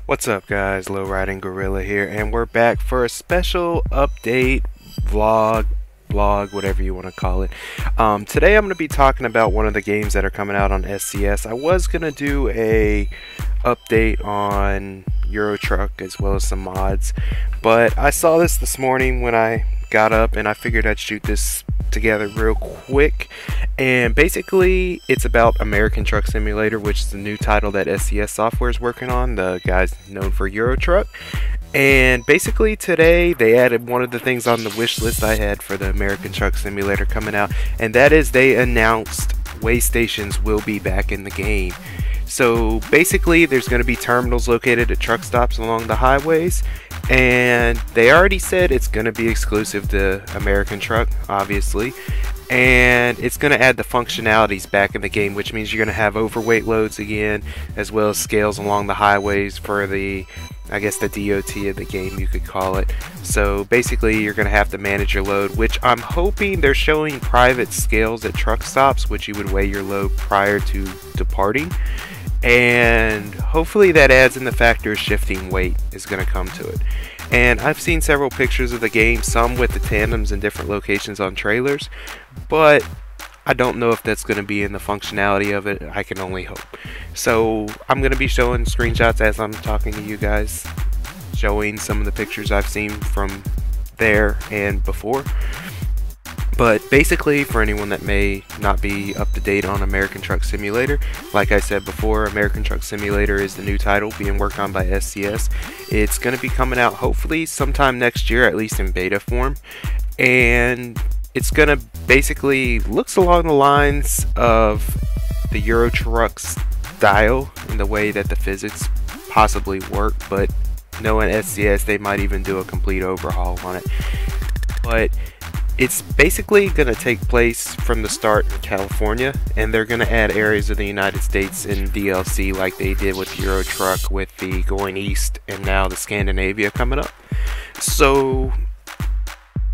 What's up guys, Low Riding Gorilla here, and we're back for a special update, vlog, blog, whatever you want to call it. Today I'm going to be talking about one of the games that are coming out on SCS. I was going to do a update on Euro Truck as well as some mods, but I saw this morning when I got up and I figured I'd shoot this together real quick. And basically it's about American Truck Simulator, which is the new title that SCS Software is working on, the guys known for Euro Truck. And basically today they added one of the things on the wish list I had for the American Truck Simulator coming out, and that is they announced way stations will be back in the game. So basically there's going to be terminals located at truck stops along the highways, and they already said it's going to be exclusive to American Truck, obviously, and it's going to add the functionalities back in the game, which means you're going to have overweight loads again, as well as scales along the highways for the, I guess, the DOT of the game, you could call it. So basically you're going to have to manage your load, which I'm hoping they're showing private scales at truck stops, which you would weigh your load prior to departing. And hopefully that adds in the factor of shifting weight is going to come to it. And I've seen several pictures of the game, some with the tandems in different locations on trailers, but I don't know if that's going to be in the functionality of it. I can only hope. So I'm going to be showing screenshots as I'm talking to you guys, showing some of the pictures I've seen from there and before. But basically, for anyone that may not be up to date on American Truck Simulator, like I said before, American Truck Simulator is the new title being worked on by SCS. It's going to be coming out hopefully sometime next year, at least in beta form. And it's going to basically looks along the lines of the Euro Truck style in the way that the physics possibly work. But knowing SCS, they might even do a complete overhaul on it. But it's basically going to take place from the start in California, and they're going to add areas of the United States in DLC like they did with Euro Truck, with the going east, and now the Scandinavia coming up. So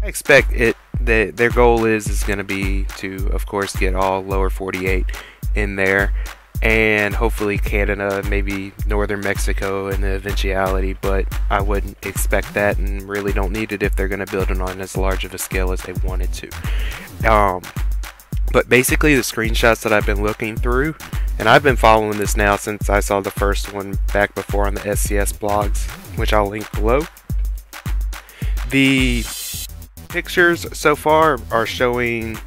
I expect it that their goal is going to be to, of course, get all lower 48 in there, and hopefully Canada, maybe northern Mexico in the eventuality, but I wouldn't expect that and really don't need it if they're going to build it on as large of a scale as they wanted to. But basically the screenshots that I've been looking through, and I've been following this now since I saw the first one back before on the SCS blogs, which I'll link below. The pictures so far are showing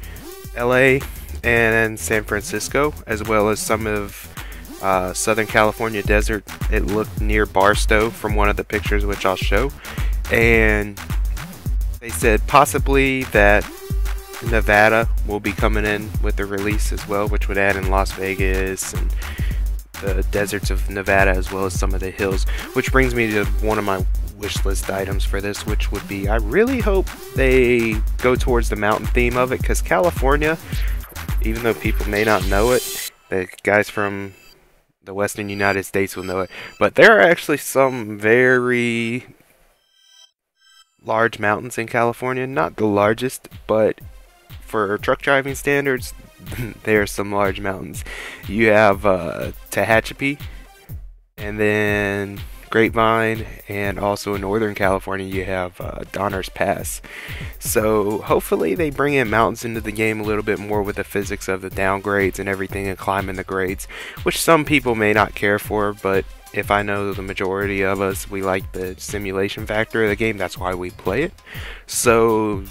LA and San Francisco, as well as some of Southern California desert. It looked near Barstow from one of the pictures, which I'll show. And they said possibly that Nevada will be coming in with the release as well, which would add in Las Vegas and the deserts of Nevada, as well as some of the hills, which brings me to one of my wish list items for this, which would be, I really hope they go towards the mountain theme of it, because California, even though people may not know it, the guys from the western United States will know it, but there are actually some very large mountains in California. Not the largest, but for truck driving standards, there are some large mountains. You have Tehachapi, and then Grapevine, and also in Northern California you have Donner's Pass. So hopefully they bring in mountains into the game a little bit more with the physics of the downgrades and everything, and climbing the grades, which some people may not care for, but if I know the majority of us, we like the simulation factor of the game. That's why we play it. So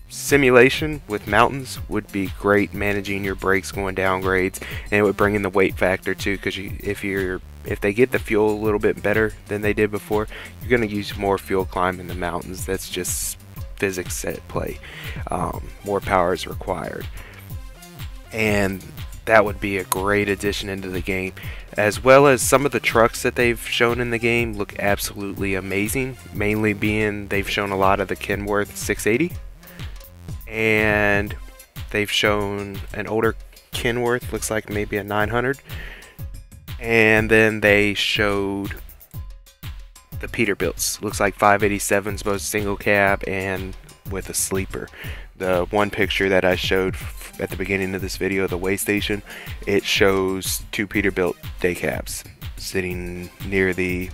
simulation with mountains would be great, managing your brakes going down grades, and it would bring in the weight factor too, because if they get the fuel a little bit better than they did before, you're going to use more fuel climbing the mountains. That's just physics at play. More power is required, and that would be a great addition into the game, as well as some of the trucks that they've shown in the game look absolutely amazing, mainly being they've shown a lot of the Kenworth 680, and they've shown an older Kenworth, looks like maybe a 900, and then they showed the Peterbilts, looks like 587s, both single cab and with a sleeper. The one picture that I showed at the beginning of this video, the way station, it shows two Peterbilt day cabs. sitting near the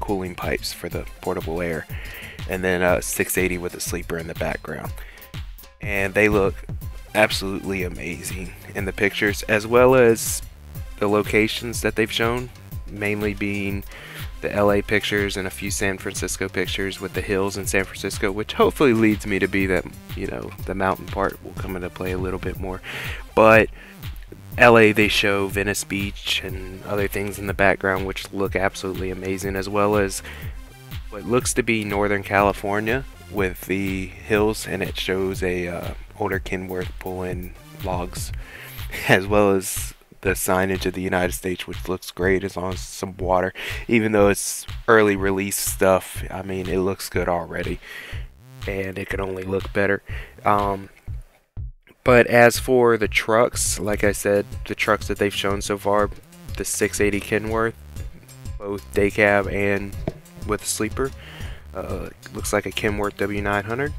cooling pipes for the portable air, and then 680 with a sleeper in the background. And they look absolutely amazing in the pictures, as well as the locations that they've shown, mainly being the LA pictures and a few San Francisco pictures with the hills in San Francisco, which hopefully leads me to be that, you know, the mountain part will come into play a little bit more. But LA, they show Venice Beach and other things in the background which look absolutely amazing, as well as what looks to be Northern California with the hills, and it shows a older Kenworth pulling logs, as well as the signage of the United States, which looks great as long as some water. Even though it's early release stuff, I mean, it looks good already, and it can only look better. But as for the trucks, like I said, the trucks that they've shown so far, the 680 Kenworth, both day cab and with a sleeper, looks like a Kenworth W900,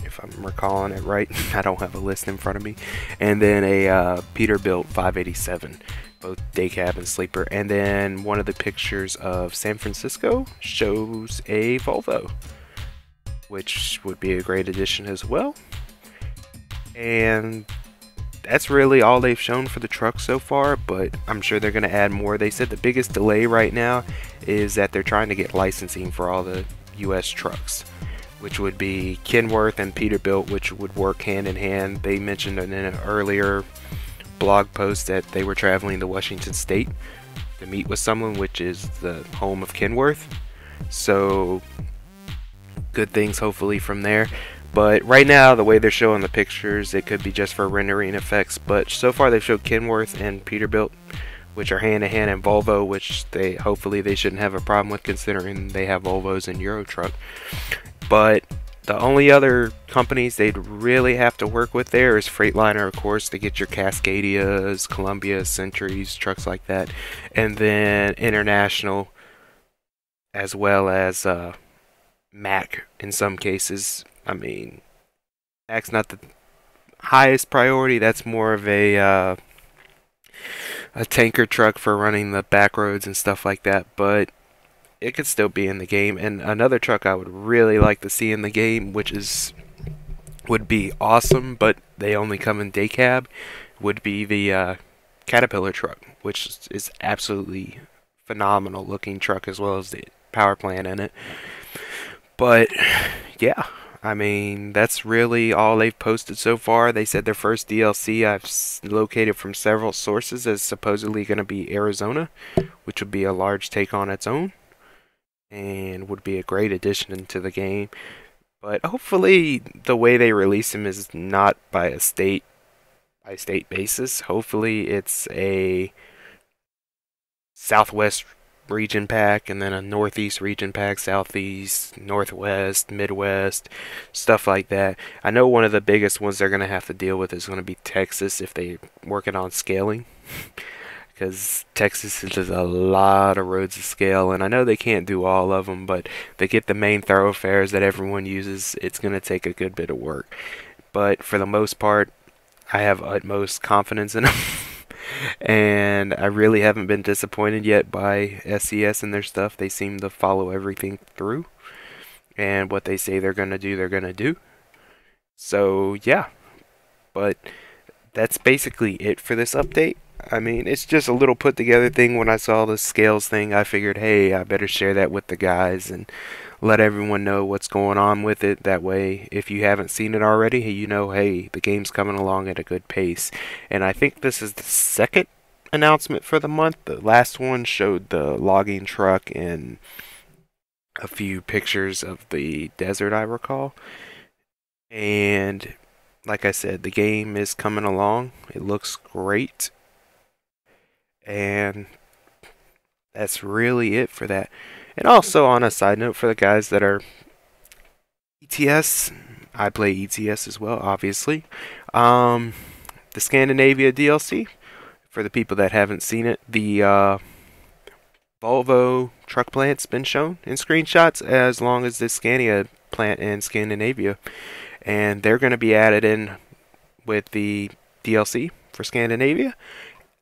if I'm recalling it right. I don't have a list in front of me. And then a Peterbilt 587, both day cab and sleeper. And then one of the pictures of San Francisco shows a Volvo, which would be a great addition as well. And that's really all they've shown for the truck so far, but I'm sure they're going to add more. They said the biggest delay right now is that they're trying to get licensing for all the US trucks, which would be Kenworth and Peterbilt, which would work hand in hand. They mentioned in an earlier blog post that they were traveling to Washington State to meet with someone, which is the home of Kenworth. So good things hopefully from there. But right now, the way they're showing the pictures, it could be just for rendering effects. But so far, they've showed Kenworth and Peterbilt, which are hand in hand, and Volvo, which hopefully they shouldn't have a problem with, considering they have Volvos and Euro Truck. But the only other companies they'd really have to work with there is Freightliner, of course, to get your Cascadias, Columbia, Centuries, trucks like that, and then International, as well as Mack in some cases. I mean, Mac's not the highest priority. That's more of a tanker truck for running the back roads and stuff like that. But it could still be in the game. And another truck I would really like to see in the game, which would be awesome, but they only come in day cab, would be the Caterpillar truck, which is absolutely phenomenal looking truck, as well as the power plant in it. But yeah, I mean, that's really all they've posted so far. They said their first DLC I've located from several sources is supposedly going to be Arizona, which would be a large take on its own and would be a great addition to the game. But hopefully the way they release them is not by a state by state basis. Hopefully it's a Southwest region pack, and then a Northeast region pack, Southeast, Northwest, Midwest, stuff like that. I know one of the biggest ones they're going to have to deal with is going to be Texas if they're working on scaling, because Texas is a lot of roads to scale, and I know they can't do all of them, but they get the main thoroughfares that everyone uses. It's going to take a good bit of work, but for the most part, I have utmost confidence in them. And I really haven't been disappointed yet by SCS and their stuff. They seem to follow everything through, and what they say they're going to do, they're going to do. So yeah, but that's basically it for this update. I mean, it's just a little put together thing. When I saw the scales thing, I figured, hey, I better share that with the guys and let everyone know what's going on with it. That way, if you haven't seen it already, you know, hey, the game's coming along at a good pace. And I think this is the second announcement for the month. The last one showed the logging truck and a few pictures of the desert, I recall. And like I said, the game is coming along. It looks great. And that's really it for that. And also, on a side note, for the guys that are ETS, I play ETS as well, obviously. The Scandinavia DLC, for the people that haven't seen it, the Volvo truck plant's been shown in screenshots, as long as the Scania plant in Scandinavia. And they're going to be added in with the DLC for Scandinavia.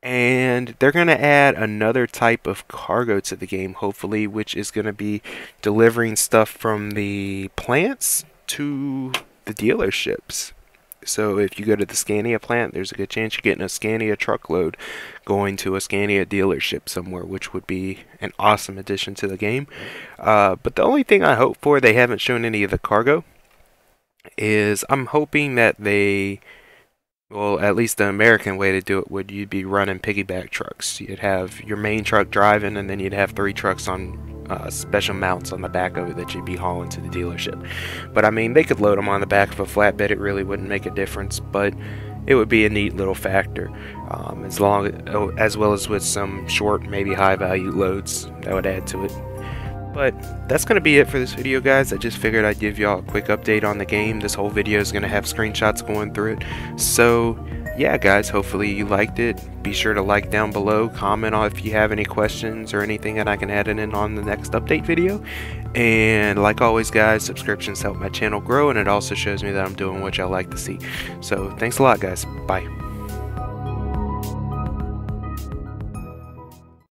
And they're going to add another type of cargo to the game, hopefully, which is going to be delivering stuff from the plants to the dealerships. So if you go to the Scania plant, there's a good chance you're getting a Scania truckload going to a Scania dealership somewhere, which would be an awesome addition to the game. But the only thing I hope for, they haven't shown any of the cargo, is I'm hoping that they, well, at least the American way to do it would, you'd be running piggyback trucks. You'd have your main truck driving, and then you'd have 3 trucks on special mounts on the back of it that you'd be hauling to the dealership. But I mean, they could load them on the back of a flatbed. It really wouldn't make a difference, but it would be a neat little factor, as well as with some short, maybe high value loads that would add to it. But that's going to be it for this video, guys. I just figured I'd give y'all a quick update on the game. This whole video is going to have screenshots going through it. So yeah, guys, hopefully you liked it. Be sure to like down below, comment on if you have any questions or anything that I can add in on the next update video. And like always, guys, subscriptions help my channel grow, and it also shows me that I'm doing what y'all like to see. So thanks a lot, guys. Bye.